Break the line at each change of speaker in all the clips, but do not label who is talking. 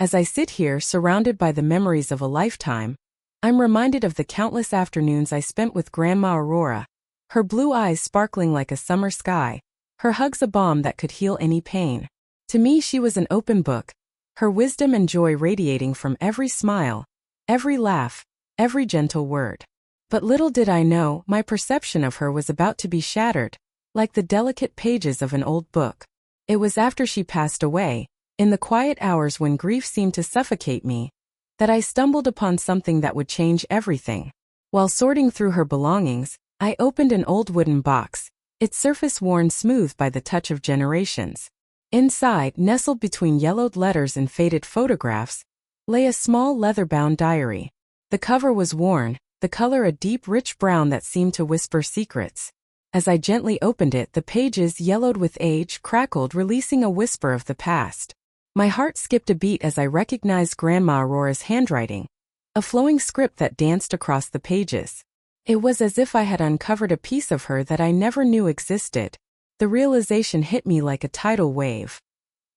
As I sit here surrounded by the memories of a lifetime, I'm reminded of the countless afternoons I spent with Grandma Aurora, her blue eyes sparkling like a summer sky, her hugs a balm that could heal any pain. To me, she was an open book, her wisdom and joy radiating from every smile, every laugh, every gentle word. But little did I know, my perception of her was about to be shattered, like the delicate pages of an old book. It was after she passed away, in the quiet hours when grief seemed to suffocate me, that I stumbled upon something that would change everything. While sorting through her belongings, I opened an old wooden box, its surface worn smooth by the touch of generations. Inside, nestled between yellowed letters and faded photographs, lay a small leather-bound diary. The cover was worn, the color a deep rich brown that seemed to whisper secrets. As I gently opened it, the pages, yellowed with age, crackled, releasing a whisper of the past. My heart skipped a beat as I recognized Grandma Aurora's handwriting, a flowing script that danced across the pages. It was as if I had uncovered a piece of her that I never knew existed. The realization hit me like a tidal wave.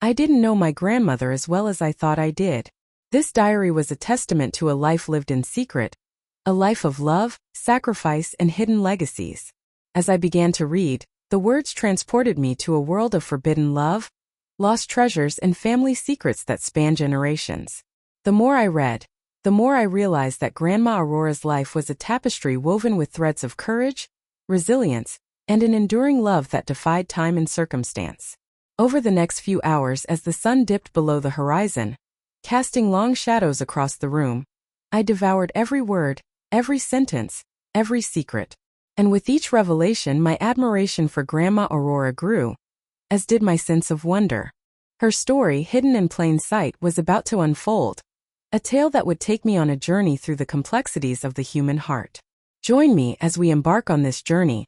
I didn't know my grandmother as well as I thought I did. This diary was a testament to a life lived in secret, a life of love, sacrifice, and hidden legacies. As I began to read, the words transported me to a world of forbidden love, lost treasures, and family secrets that span generations. The more I read, the more I realized that Grandma Aurora's life was a tapestry woven with threads of courage, resilience, and an enduring love that defied time and circumstance. Over the next few hours, as the sun dipped below the horizon, casting long shadows across the room, I devoured every word, every sentence, every secret. And with each revelation, my admiration for Grandma Aurora grew, as did my sense of wonder. Her story, hidden in plain sight, was about to unfold, a tale that would take me on a journey through the complexities of the human heart. Join me as we embark on this journey,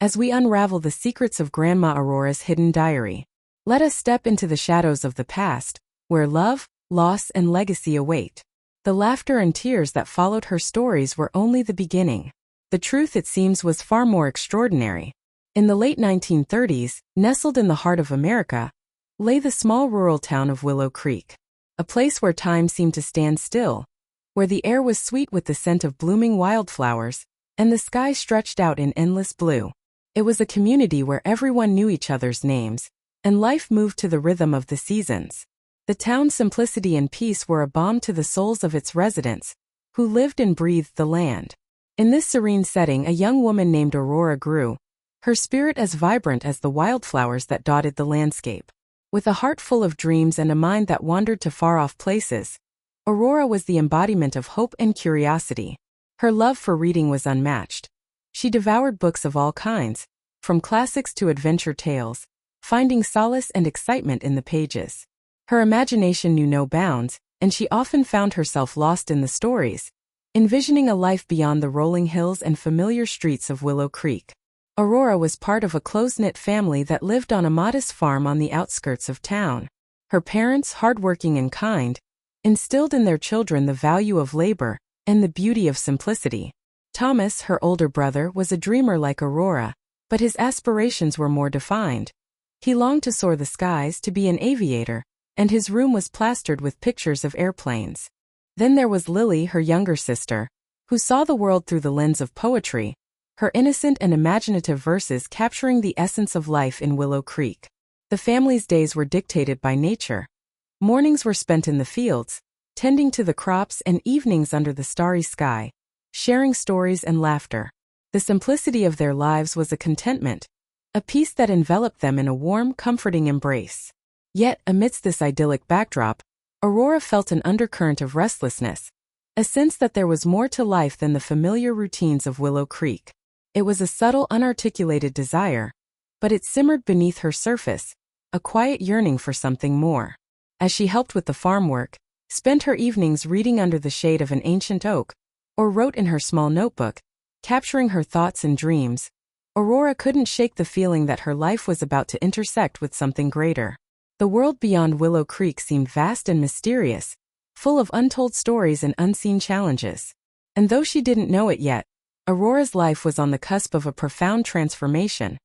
as we unravel the secrets of Grandma Aurora's hidden diary. Let us step into the shadows of the past, where love, loss, and legacy await. The laughter and tears that followed her stories were only the beginning. The truth, it seems, was far more extraordinary. In the late 1930s, nestled in the heart of America, lay the small rural town of Willow Creek, a place where time seemed to stand still, where the air was sweet with the scent of blooming wildflowers, and the sky stretched out in endless blue. It was a community where everyone knew each other's names, and life moved to the rhythm of the seasons. The town's simplicity and peace were a balm to the souls of its residents, who lived and breathed the land. In this serene setting, a young woman named Aurora grew, her spirit as vibrant as the wildflowers that dotted the landscape. With a heart full of dreams and a mind that wandered to far-off places, Aurora was the embodiment of hope and curiosity. Her love for reading was unmatched. She devoured books of all kinds, from classics to adventure tales, finding solace and excitement in the pages. Her imagination knew no bounds, and she often found herself lost in the stories, envisioning a life beyond the rolling hills and familiar streets of Willow Creek. Aurora was part of a close-knit family that lived on a modest farm on the outskirts of town. Her parents, hardworking and kind, instilled in their children the value of labor and the beauty of simplicity. Thomas, her older brother, was a dreamer like Aurora, but his aspirations were more defined. He longed to soar the skies, to be an aviator, and his room was plastered with pictures of airplanes. Then there was Lily, her younger sister, who saw the world through the lens of poetry, her innocent and imaginative verses capturing the essence of life in Willow Creek. The family's days were dictated by nature. Mornings were spent in the fields, tending to the crops, and evenings under the starry sky, sharing stories and laughter. The simplicity of their lives was a contentment, a peace that enveloped them in a warm, comforting embrace. Yet, amidst this idyllic backdrop, Aurora felt an undercurrent of restlessness, a sense that there was more to life than the familiar routines of Willow Creek. It was a subtle, unarticulated desire, but it simmered beneath her surface, a quiet yearning for something more. As she helped with the farm work, spent her evenings reading under the shade of an ancient oak, or wrote in her small notebook, capturing her thoughts and dreams, Aurora couldn't shake the feeling that her life was about to intersect with something greater. The world beyond Willow Creek seemed vast and mysterious, full of untold stories and unseen challenges. And though she didn't know it yet, Aurora's life was on the cusp of a profound transformation,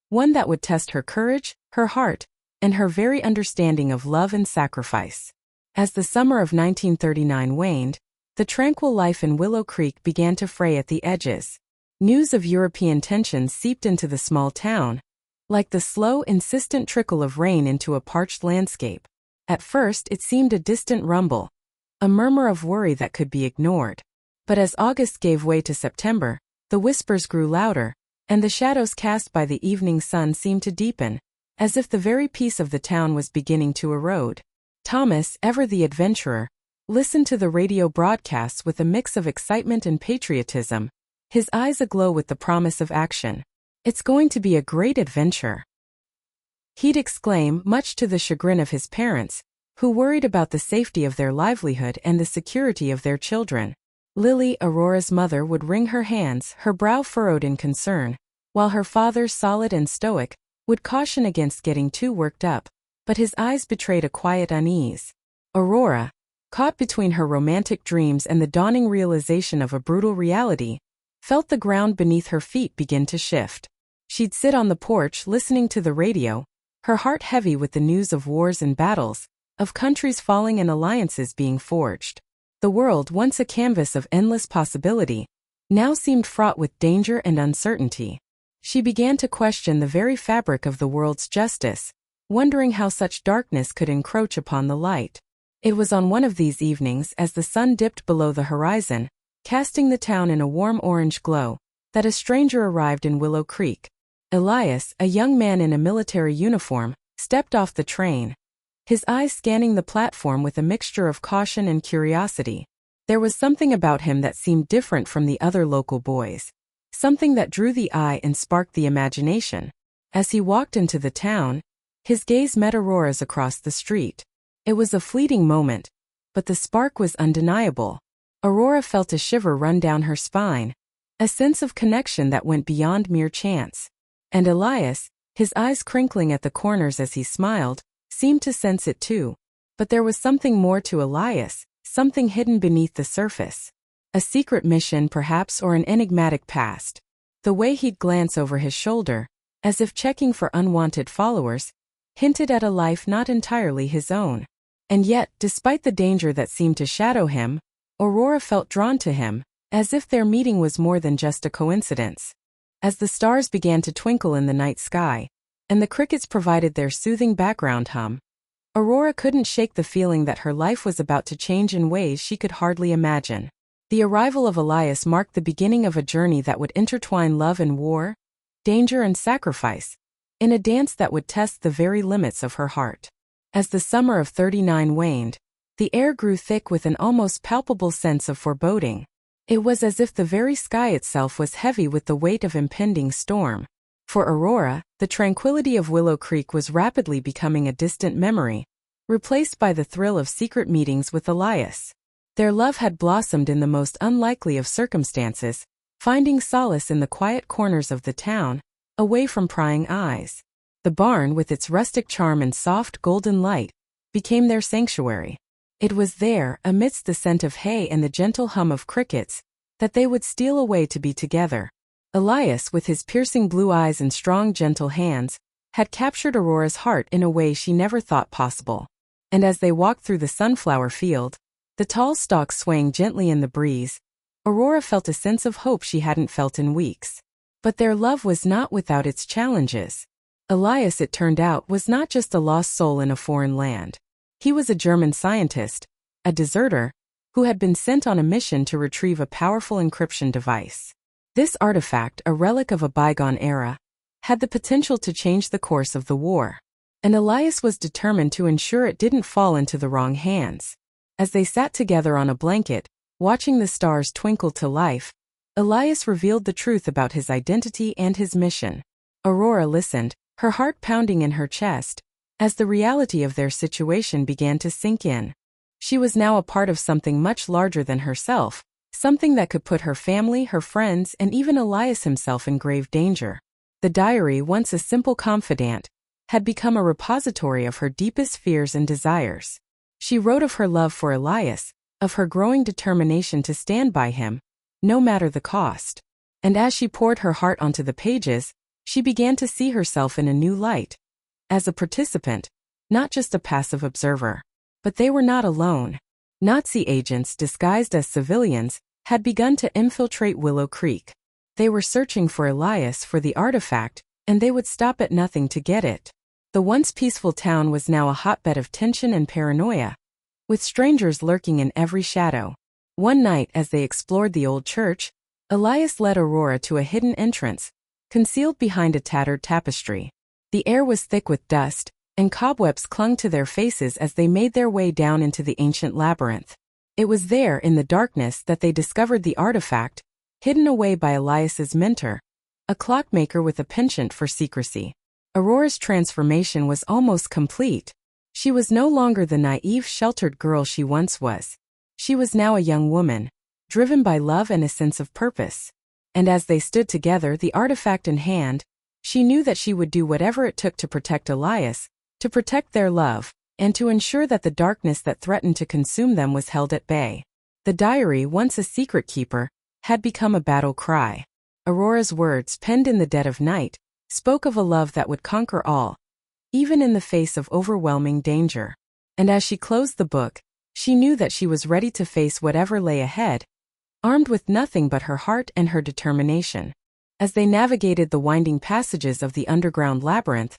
one that would test her courage, her heart, and her very understanding of love and sacrifice. As the summer of 1939 waned, the tranquil life in Willow Creek began to fray at the edges. News of European tensions seeped into the small town, like the slow, insistent trickle of rain into a parched landscape. At first it seemed a distant rumble, a murmur of worry that could be ignored. But as August gave way to September, the whispers grew louder, and the shadows cast by the evening sun seemed to deepen, as if the very peace of the town was beginning to erode. Thomas, ever the adventurer, listened to the radio broadcasts with a mix of excitement and patriotism, his eyes aglow with the promise of action. "It's going to be a great adventure," he'd exclaim, much to the chagrin of his parents, who worried about the safety of their livelihood and the security of their children. Lily, Aurora's mother, would wring her hands, her brow furrowed in concern, while her father, solid and stoic, would caution against getting too worked up, but his eyes betrayed a quiet unease. Aurora, caught between her romantic dreams and the dawning realization of a brutal reality, felt the ground beneath her feet begin to shift. She'd sit on the porch listening to the radio, her heart heavy with the news of wars and battles, of countries falling and alliances being forged. The world, once a canvas of endless possibility, now seemed fraught with danger and uncertainty. She began to question the very fabric of the world's justice, wondering how such darkness could encroach upon the light. It was on one of these evenings, as the sun dipped below the horizon, casting the town in a warm orange glow, that a stranger arrived in Willow Creek. Elias, a young man in a military uniform, stepped off the train, his eyes scanning the platform with a mixture of caution and curiosity. There was something about him that seemed different from the other local boys, something that drew the eye and sparked the imagination. As he walked into the town, his gaze met Aurora's across the street. It was a fleeting moment, but the spark was undeniable. Aurora felt a shiver run down her spine, a sense of connection that went beyond mere chance. And Elias, his eyes crinkling at the corners as he smiled, seemed to sense it too. But there was something more to Elias, something hidden beneath the surface. A secret mission perhaps, or an enigmatic past. The way he'd glance over his shoulder, as if checking for unwanted followers, hinted at a life not entirely his own. And yet, despite the danger that seemed to shadow him, Aurora felt drawn to him, as if their meeting was more than just a coincidence. As the stars began to twinkle in the night sky, and the crickets provided their soothing background hum, Aurora couldn't shake the feeling that her life was about to change in ways she could hardly imagine. The arrival of Elias marked the beginning of a journey that would intertwine love and war, danger and sacrifice, in a dance that would test the very limits of her heart. As the summer of 39 waned, the air grew thick with an almost palpable sense of foreboding. It was as if the very sky itself was heavy with the weight of impending storm. For Aurora, the tranquility of Willow Creek was rapidly becoming a distant memory, replaced by the thrill of secret meetings with Elias. Their love had blossomed in the most unlikely of circumstances, finding solace in the quiet corners of the town, away from prying eyes. The barn, with its rustic charm and soft golden light, became their sanctuary. It was there, amidst the scent of hay and the gentle hum of crickets, that they would steal away to be together. Elias, with his piercing blue eyes and strong, gentle hands, had captured Aurora's heart in a way she never thought possible. And as they walked through the sunflower field, the tall stalks swaying gently in the breeze, Aurora felt a sense of hope she hadn't felt in weeks. But their love was not without its challenges. Elias, it turned out, was not just a lost soul in a foreign land. He was a German scientist, a deserter, who had been sent on a mission to retrieve a powerful encryption device. This artifact, a relic of a bygone era, had the potential to change the course of the war. And Elias was determined to ensure it didn't fall into the wrong hands. As they sat together on a blanket, watching the stars twinkle to life, Elias revealed the truth about his identity and his mission. Aurora listened, her heart pounding in her chest, as the reality of their situation began to sink in. She was now a part of something much larger than herself, something that could put her family, her friends, and even Elias himself in grave danger. The diary, once a simple confidant, had become a repository of her deepest fears and desires. She wrote of her love for Elias, of her growing determination to stand by him, no matter the cost. And as she poured her heart onto the pages, she began to see herself in a new light. As a participant, not just a passive observer. But they were not alone. Nazi agents disguised as civilians had begun to infiltrate Willow Creek. They were searching for Elias for the artifact, and they would stop at nothing to get it. The once peaceful town was now a hotbed of tension and paranoia, with strangers lurking in every shadow. One night as they explored the old church, Elias led Aurora to a hidden entrance, concealed behind a tattered tapestry. The air was thick with dust, and cobwebs clung to their faces as they made their way down into the ancient labyrinth. It was there, in the darkness, that they discovered the artifact, hidden away by Elias's mentor, a clockmaker with a penchant for secrecy. Aurora's transformation was almost complete. She was no longer the naive, sheltered girl she once was. She was now a young woman, driven by love and a sense of purpose. And as they stood together, the artifact in hand, she knew that she would do whatever it took to protect Elias, to protect their love, and to ensure that the darkness that threatened to consume them was held at bay. The diary, once a secret keeper, had become a battle cry. Aurora's words, penned in the dead of night, spoke of a love that would conquer all, even in the face of overwhelming danger. And as she closed the book, she knew that she was ready to face whatever lay ahead, armed with nothing but her heart and her determination. As they navigated the winding passages of the underground labyrinth,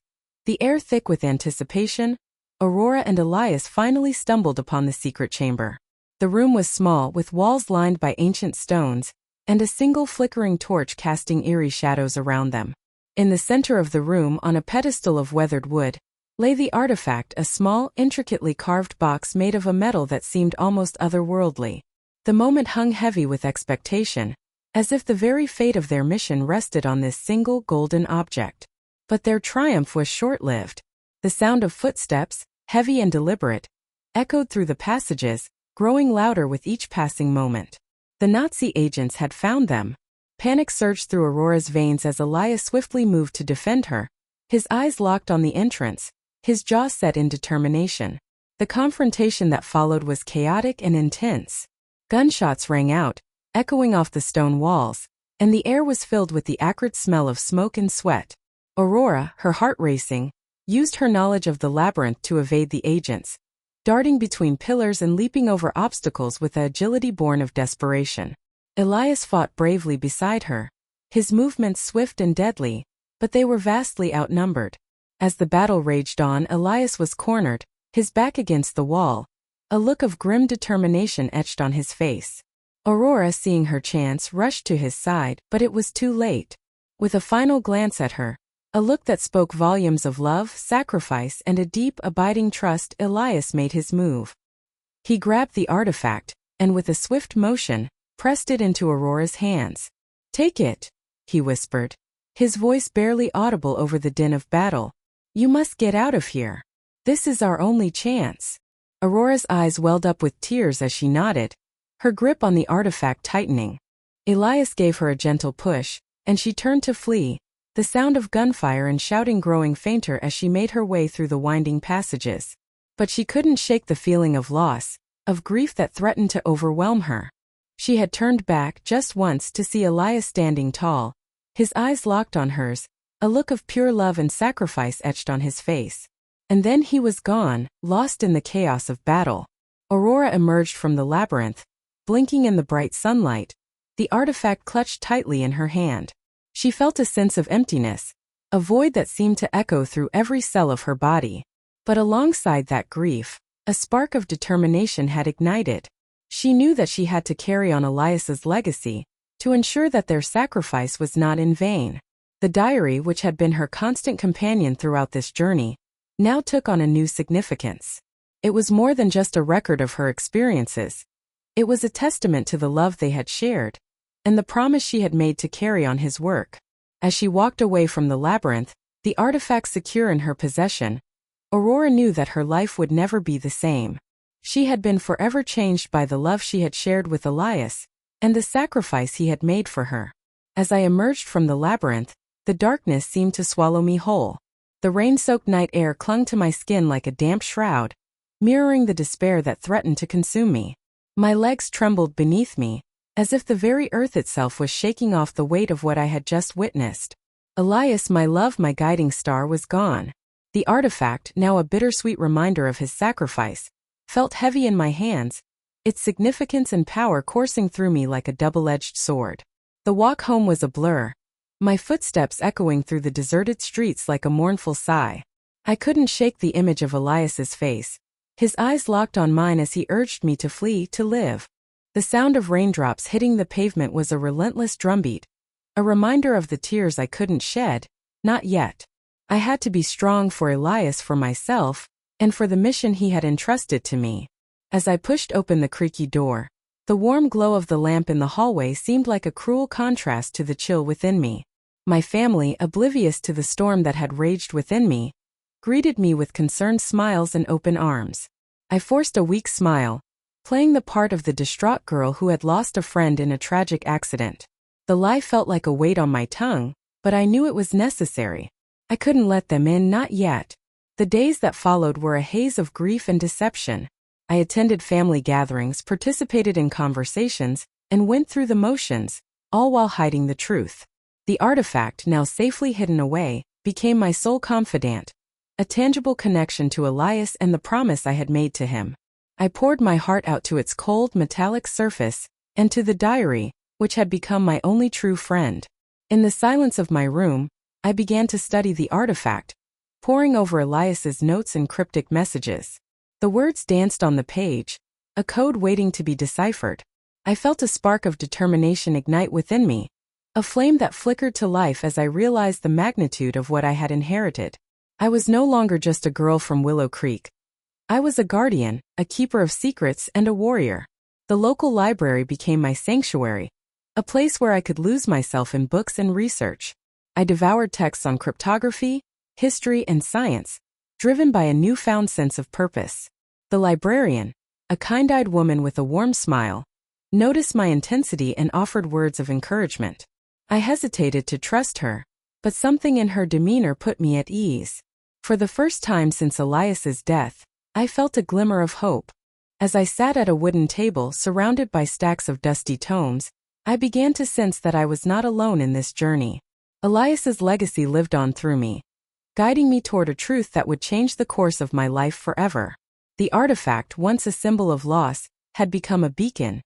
the air thick with anticipation, Aurora and Elias finally stumbled upon the secret chamber. The room was small, with walls lined by ancient stones, and a single flickering torch casting eerie shadows around them. In the center of the room, on a pedestal of weathered wood, lay the artifact, a small, intricately carved box made of a metal that seemed almost otherworldly. The moment hung heavy with expectation, as if the very fate of their mission rested on this single golden object. But their triumph was short-lived. The sound of footsteps, heavy and deliberate, echoed through the passages, growing louder with each passing moment. The Nazi agents had found them. Panic surged through Aurora's veins as Elias swiftly moved to defend her, his eyes locked on the entrance, his jaw set in determination. The confrontation that followed was chaotic and intense. Gunshots rang out, echoing off the stone walls, and the air was filled with the acrid smell of smoke and sweat. Aurora, her heart racing, used her knowledge of the labyrinth to evade the agents, darting between pillars and leaping over obstacles with the agility born of desperation. Elias fought bravely beside her, his movements swift and deadly, but they were vastly outnumbered. As the battle raged on, Elias was cornered, his back against the wall, a look of grim determination etched on his face. Aurora, seeing her chance, rushed to his side, but it was too late. With a final glance at her, a look that spoke volumes of love, sacrifice, and a deep, abiding trust, Elias made his move. He grabbed the artifact, and with a swift motion, pressed it into Aurora's hands. "Take it," he whispered, his voice barely audible over the din of battle. "You must get out of here. This is our only chance." Aurora's eyes welled up with tears as she nodded, her grip on the artifact tightening. Elias gave her a gentle push, and she turned to flee, the sound of gunfire and shouting growing fainter as she made her way through the winding passages. But she couldn't shake the feeling of loss, of grief that threatened to overwhelm her. She had turned back just once to see Elias standing tall, his eyes locked on hers, a look of pure love and sacrifice etched on his face. And then he was gone, lost in the chaos of battle. Aurora emerged from the labyrinth, blinking in the bright sunlight, the artifact clutched tightly in her hand. She felt a sense of emptiness, a void that seemed to echo through every cell of her body. But alongside that grief, a spark of determination had ignited. She knew that she had to carry on Elias's legacy, to ensure that their sacrifice was not in vain. The diary, which had been her constant companion throughout this journey, now took on a new significance. It was more than just a record of her experiences. It was a testament to the love they had shared, and the promise she had made to carry on his work. As she walked away from the labyrinth, the artifact secure in her possession, Aurora knew that her life would never be the same. She had been forever changed by the love she had shared with Elias, and the sacrifice he had made for her. As I emerged from the labyrinth, the darkness seemed to swallow me whole. The rain-soaked night air clung to my skin like a damp shroud, mirroring the despair that threatened to consume me. My legs trembled beneath me, as if the very earth itself was shaking off the weight of what I had just witnessed. Elias, my love, my guiding star, was gone. The artifact, now a bittersweet reminder of his sacrifice, felt heavy in my hands, its significance and power coursing through me like a double-edged sword. The walk home was a blur, my footsteps echoing through the deserted streets like a mournful sigh. I couldn't shake the image of Elias's face, his eyes locked on mine as he urged me to flee, to live. The sound of raindrops hitting the pavement was a relentless drumbeat, a reminder of the tears I couldn't shed, not yet. I had to be strong for Elias, for myself, and for the mission he had entrusted to me. As I pushed open the creaky door, the warm glow of the lamp in the hallway seemed like a cruel contrast to the chill within me. My family, oblivious to the storm that had raged within me, greeted me with concerned smiles and open arms. I forced a weak smile, playing the part of the distraught girl who had lost a friend in a tragic accident. The lie felt like a weight on my tongue, but I knew it was necessary. I couldn't let them in, not yet. The days that followed were a haze of grief and deception. I attended family gatherings, participated in conversations, and went through the motions, all while hiding the truth. The artifact, now safely hidden away, became my sole confidant, a tangible connection to Elias and the promise I had made to him. I poured my heart out to its cold, metallic surface, and to the diary, which had become my only true friend. In the silence of my room, I began to study the artifact, poring over Elias's notes and cryptic messages. The words danced on the page, a code waiting to be deciphered. I felt a spark of determination ignite within me, a flame that flickered to life as I realized the magnitude of what I had inherited. I was no longer just a girl from Willow Creek. I was a guardian, a keeper of secrets, and a warrior. The local library became my sanctuary, a place where I could lose myself in books and research. I devoured texts on cryptography, history, and science, driven by a newfound sense of purpose. The librarian, a kind-eyed woman with a warm smile, noticed my intensity and offered words of encouragement. I hesitated to trust her, but something in her demeanor put me at ease. For the first time since Elias's death, I felt a glimmer of hope. As I sat at a wooden table surrounded by stacks of dusty tomes, I began to sense that I was not alone in this journey. Elias's legacy lived on through me, guiding me toward a truth that would change the course of my life forever. The artifact, once a symbol of loss, had become a beacon,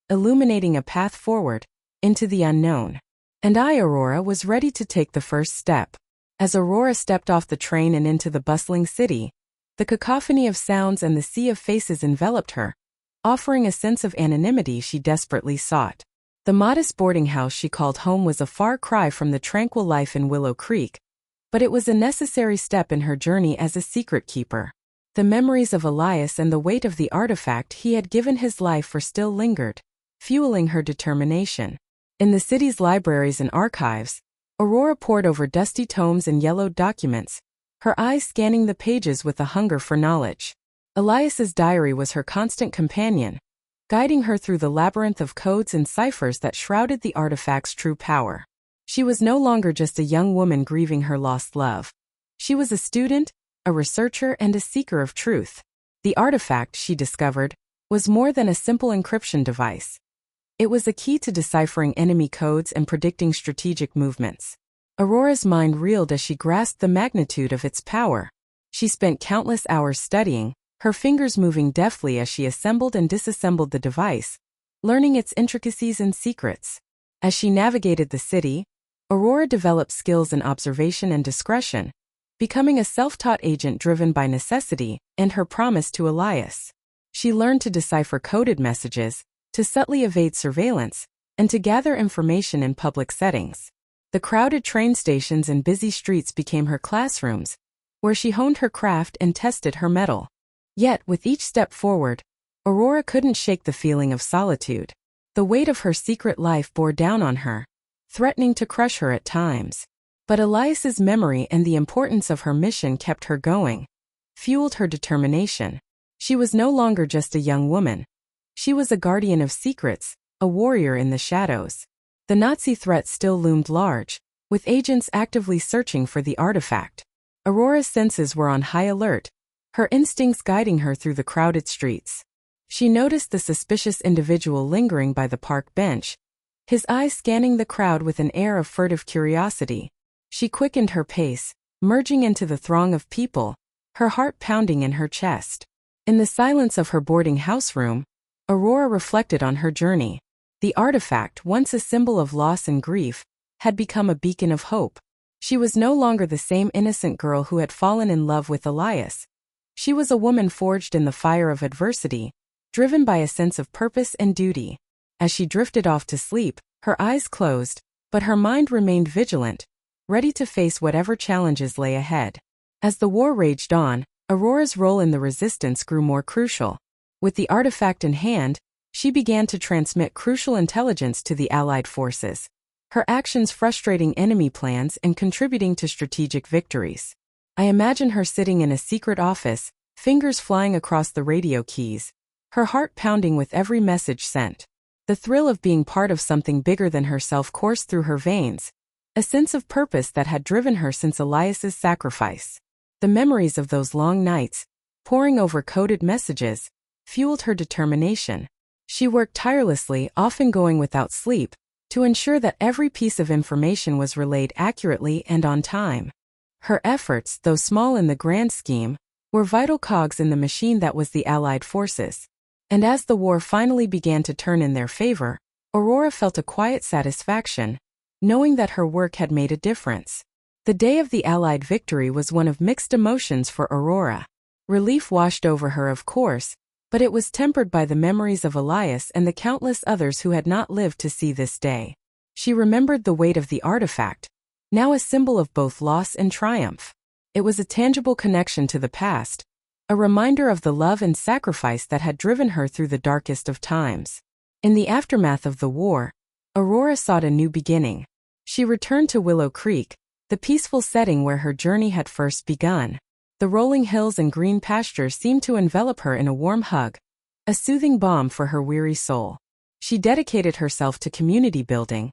illuminating a path forward, into the unknown. And I, Aurora, was ready to take the first step. As Aurora stepped off the train and into the bustling city, the cacophony of sounds and the sea of faces enveloped her, offering a sense of anonymity she desperately sought. The modest boarding house she called home was a far cry from the tranquil life in Willow Creek, but it was a necessary step in her journey as a secret keeper. The memories of Elias and the weight of the artifact he had given his life for still lingered, fueling her determination. In the city's libraries and archives, Aurora pored over dusty tomes and yellowed documents, her eyes scanning the pages with a hunger for knowledge. Elias's diary was her constant companion, guiding her through the labyrinth of codes and ciphers that shrouded the artifact's true power. She was no longer just a young woman grieving her lost love. She was a student, a researcher, and a seeker of truth. The artifact, she discovered, was more than a simple encryption device. It was a key to deciphering enemy codes and predicting strategic movements. Aurora's mind reeled as she grasped the magnitude of its power. She spent countless hours studying, her fingers moving deftly as she assembled and disassembled the device, learning its intricacies and secrets. As she navigated the city, Aurora developed skills in observation and discretion, becoming a self-taught agent driven by necessity and her promise to Elias. She learned to decipher coded messages, to subtly evade surveillance, and to gather information in public settings. The crowded train stations and busy streets became her classrooms, where she honed her craft and tested her mettle. Yet, with each step forward, Aurora couldn't shake the feeling of solitude. The weight of her secret life bore down on her, threatening to crush her at times. But Elias's memory and the importance of her mission kept her going, fueled her determination. She was no longer just a young woman. She was a guardian of secrets, a warrior in the shadows. The Nazi threat still loomed large, with agents actively searching for the artifact. Aurora's senses were on high alert, her instincts guiding her through the crowded streets. She noticed the suspicious individual lingering by the park bench, his eyes scanning the crowd with an air of furtive curiosity. She quickened her pace, merging into the throng of people, her heart pounding in her chest. In the silence of her boarding house room, Aurora reflected on her journey. The artifact, once a symbol of loss and grief, had become a beacon of hope. She was no longer the same innocent girl who had fallen in love with Elias. She was a woman forged in the fire of adversity, driven by a sense of purpose and duty. As she drifted off to sleep, her eyes closed, but her mind remained vigilant, ready to face whatever challenges lay ahead. As the war raged on, Aurora's role in the resistance grew more crucial. With the artifact in hand, she began to transmit crucial intelligence to the Allied forces, her actions frustrating enemy plans and contributing to strategic victories. I imagine her sitting in a secret office, fingers flying across the radio keys, her heart pounding with every message sent. The thrill of being part of something bigger than herself coursed through her veins, a sense of purpose that had driven her since Elias's sacrifice. The memories of those long nights, poring over coded messages, fueled her determination. She worked tirelessly, often going without sleep, to ensure that every piece of information was relayed accurately and on time. Her efforts, though small in the grand scheme, were vital cogs in the machine that was the Allied forces. And as the war finally began to turn in their favor, Aurora felt a quiet satisfaction, knowing that her work had made a difference. The day of the Allied victory was one of mixed emotions for Aurora. Relief washed over her, of course, but it was tempered by the memories of Elias and the countless others who had not lived to see this day. She remembered the weight of the artifact, now a symbol of both loss and triumph. It was a tangible connection to the past, a reminder of the love and sacrifice that had driven her through the darkest of times. In the aftermath of the war, Aurora sought a new beginning. She returned to Willow Creek, the peaceful setting where her journey had first begun. The rolling hills and green pastures seemed to envelop her in a warm hug, a soothing balm for her weary soul. She dedicated herself to community building,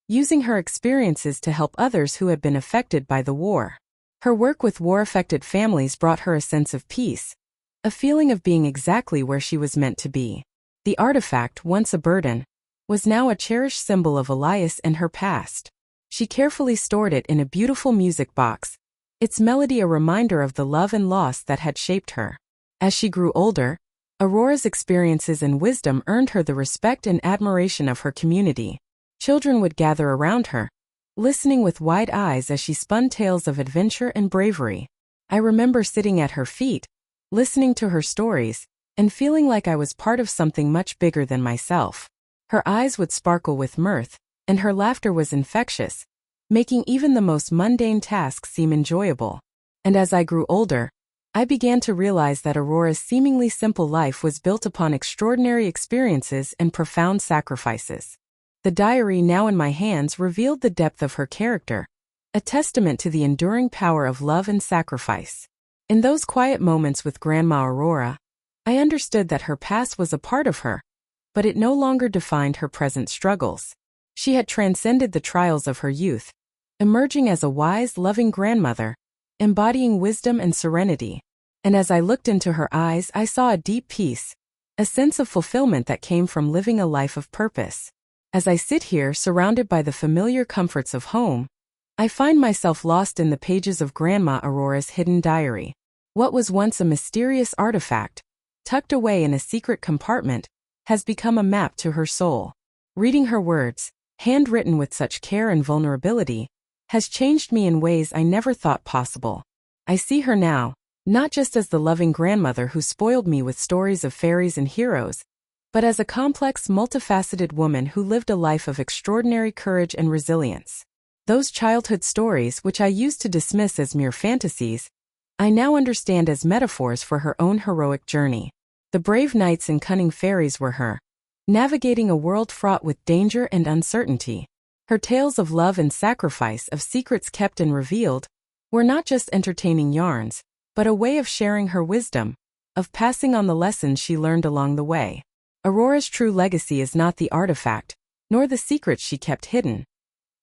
using her experiences to help others who had been affected by the war. Her work with war-affected families brought her a sense of peace, a feeling of being exactly where she was meant to be. The artifact, once a burden, was now a cherished symbol of Elias and her past. She carefully stored it in a beautiful music box, its melody a reminder of the love and loss that had shaped her. As she grew older, Aurora's experiences and wisdom earned her the respect and admiration of her community. Children would gather around her, listening with wide eyes as she spun tales of adventure and bravery. I remember sitting at her feet, listening to her stories, and feeling like I was part of something much bigger than myself. Her eyes would sparkle with mirth, and her laughter was infectious, making even the most mundane tasks seem enjoyable. And as I grew older, I began to realize that Aurora's seemingly simple life was built upon extraordinary experiences and profound sacrifices. The diary now in my hands revealed the depth of her character, a testament to the enduring power of love and sacrifice. In those quiet moments with Grandma Aurora, I understood that her past was a part of her, but it no longer defined her present struggles. She had transcended the trials of her youth, emerging as a wise, loving grandmother, embodying wisdom and serenity. And as I looked into her eyes, I saw a deep peace, a sense of fulfillment that came from living a life of purpose. As I sit here, surrounded by the familiar comforts of home, I find myself lost in the pages of Grandma Aurora's hidden diary. What was once a mysterious artifact, tucked away in a secret compartment, has become a map to her soul. Reading her words, handwritten with such care and vulnerability, has changed me in ways I never thought possible. I see her now, not just as the loving grandmother who spoiled me with stories of fairies and heroes, but as a complex, multifaceted woman who lived a life of extraordinary courage and resilience. Those childhood stories, which I used to dismiss as mere fantasies, I now understand as metaphors for her own heroic journey. The brave knights and cunning fairies were her, navigating a world fraught with danger and uncertainty. Her tales of love and sacrifice, of secrets kept and revealed, were not just entertaining yarns, but a way of sharing her wisdom, of passing on the lessons she learned along the way. Aurora's true legacy is not the artifact, nor the secrets she kept hidden.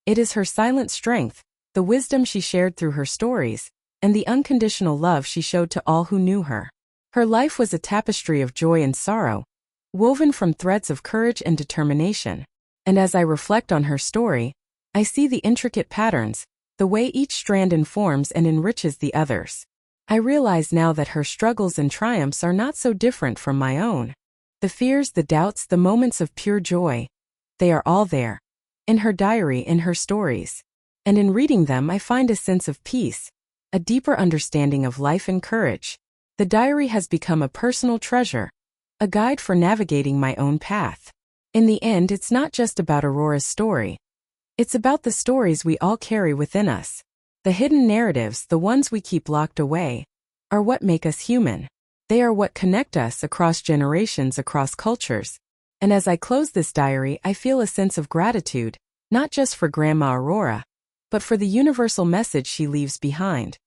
It is her silent strength, the wisdom she shared through her stories, and the unconditional love she showed to all who knew her. Her life was a tapestry of joy and sorrow, woven from threads of courage and determination. And as I reflect on her story, I see the intricate patterns, the way each strand informs and enriches the others. I realize now that her struggles and triumphs are not so different from my own. The fears, the doubts, the moments of pure joy, they are all there. In her diary, in her stories. And in reading them, I find a sense of peace, a deeper understanding of life and courage. The diary has become a personal treasure, a guide for navigating my own path. In the end, it's not just about Aurora's story. It's about the stories we all carry within us. The hidden narratives, the ones we keep locked away, are what make us human. They are what connect us across generations, across cultures. And as I close this diary, I feel a sense of gratitude, not just for Grandma Aurora, but for the universal message she leaves behind.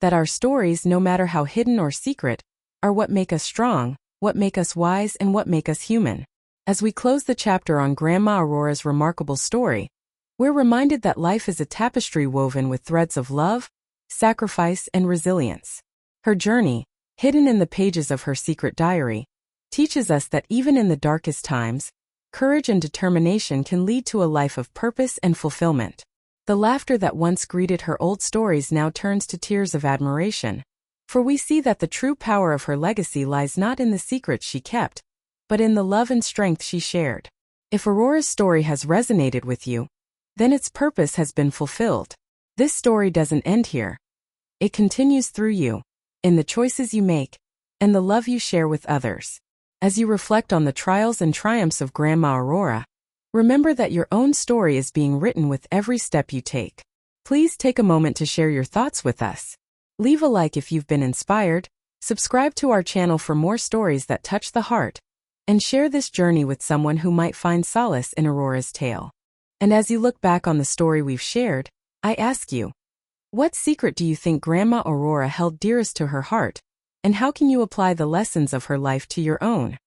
That our stories, no matter how hidden or secret, are what make us strong, what make us wise, and what make us human. As we close the chapter on Grandma Aurora's remarkable story, we're reminded that life is a tapestry woven with threads of love, sacrifice, and resilience. Her journey, hidden in the pages of her secret diary, teaches us that even in the darkest times, courage and determination can lead to a life of purpose and fulfillment. The laughter that once greeted her old stories now turns to tears of admiration, for we see that the true power of her legacy lies not in the secrets she kept, but in the love and strength she shared. If Aurora's story has resonated with you, then its purpose has been fulfilled. This story doesn't end here. It continues through you, in the choices you make, and the love you share with others. As you reflect on the trials and triumphs of Grandma Aurora, remember that your own story is being written with every step you take. Please take a moment to share your thoughts with us. Leave a like if you've been inspired, subscribe to our channel for more stories that touch the heart, and share this journey with someone who might find solace in Aurora's tale. And as you look back on the story we've shared, I ask you, what secret do you think Grandma Aurora held dearest to her heart, and how can you apply the lessons of her life to your own?